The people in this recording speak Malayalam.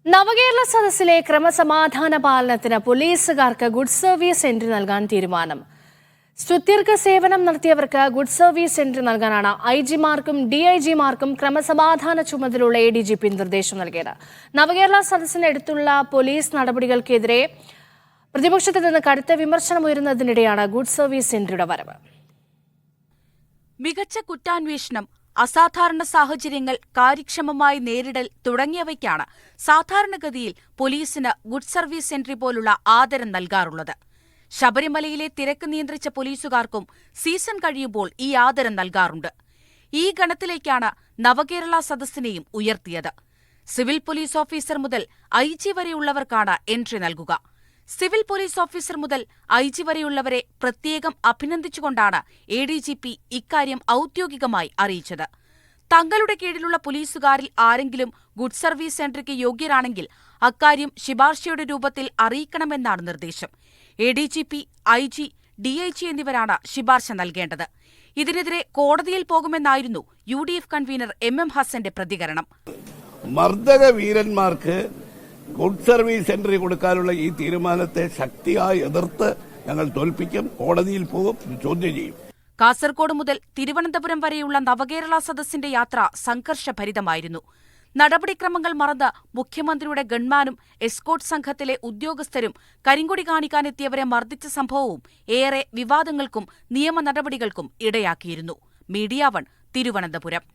നവകേരള സദസ്സിലെ ക്രമസമാധാന പാലനത്തിന് പോലീസുകാർക്ക് ഗുഡ് സർവീസ് എൻട്രി നൽകാൻ തീരുമാനം. സുദീർഘ സേവനം നടത്തിയവർക്ക് ഗുഡ് സർവീസ് എൻട്രി നൽകാനാണ് ഐജിമാർക്കും ഡിഐജിമാർക്കും ക്രമസമാധാന ചുമതലയുള്ള എഡിജിപി നിർദ്ദേശം നൽകിയത്. നവകേരള സദസ്സിനടുത്തുള്ള പോലീസ് നടപടികൾക്കെതിരെ പ്രതിപക്ഷത്തു നിന്ന് കടുത്ത വിമർശനമുയരുന്നതിനിടെയാണ് ഗുഡ് സർവീസ് എൻട്രിയുടെ വരവ്. മികച്ച കുറ്റാന്വേഷണം, അസാധാരണ സാഹചര്യങ്ങൾ കാര്യക്ഷമമായി നേരിടൽ തുടങ്ങിയവയ്ക്കാണ് സാധാരണഗതിയിൽ പോലീസിന് ഗുഡ് സർവീസ് എൻട്രി പോലുള്ള ആദരം നൽകാറുള്ളത്. ശബരിമലയിലെ തിരക്ക് നിയന്ത്രിച്ച പോലീസുകാർക്കും സീസൺ കഴിയുമ്പോൾ ഈ ആദരം നൽകാറുണ്ട്. ഈ ഗണത്തിലേക്കാണ് നവകേരള സദസ്സിനെയും ഉയർത്തിയത്. സിവിൽ പോലീസ് ഓഫീസർ മുതൽ ഐജി വരെയുള്ളവർക്കാണ് എൻട്രി നൽകുക. സിവിൽ പോലീസ് ഓഫീസർ മുതൽ ഐജി വരെയുള്ളവരെ പ്രത്യേകം അഭിനന്ദിച്ചുകൊണ്ടാണ് എഡിജിപി ഇക്കാര്യം ഔദ്യോഗികമായി അറിയിച്ചത്. തങ്ങളുടെ കീഴിലുള്ള പോലീസുകാരിൽ ആരെങ്കിലും ഗുഡ് സർവീസ് എൻട്രിക്ക് യോഗ്യരാണെങ്കിൽ അക്കാര്യം ശുപാർശയുടെ രൂപത്തിൽ അറിയിക്കണമെന്നാണ് നിർദ്ദേശം. എഡിജിപി, ഐജി, ഡിഐജി എന്നിവരാണ് ശുപാർശ നൽകേണ്ടത്. ഇതിനെതിരെ കോടതിയിൽ പോകുമെന്നായിരുന്നു UDF കൺവീനർ MM ഹസന്റെ പ്രതികരണം. മർദ്ദക വീരന്മാർക്ക് ഗുഡ് സർവീസ് എൻട്രി കൊടുക്കാനുള്ള ഈ തീരുമാനത്തെ ശക്തിയായി എതിർത്ത് ഞങ്ങൾ തോൽപ്പിക്കും, കോടതിയിൽ പോകും, ചോദ്യം ചെയ്യും. കാസർകോട് മുതൽ തിരുവനന്തപുരം വരെയുള്ള നവകേരള സദസ്സിന്റെ യാത്ര സംഘർഷഭരിതമായിരുന്നു. നടപടിക്രമങ്ങൾ മറന്ന് മുഖ്യമന്ത്രിയുടെ ഗൺമാനും എസ്കോർട്ട് സംഘത്തിലെ ഉദ്യോഗസ്ഥരും കരിങ്കൊടി കാണിക്കാനെത്തിയവരെ മർദ്ദിച്ച സംഭവവും ഏറെ വിവാദങ്ങൾക്കും നിയമ നടപടികൾക്കും ഇടയാക്കിയിരുന്നു. മീഡിയ 1, തിരുവനന്തപുരം.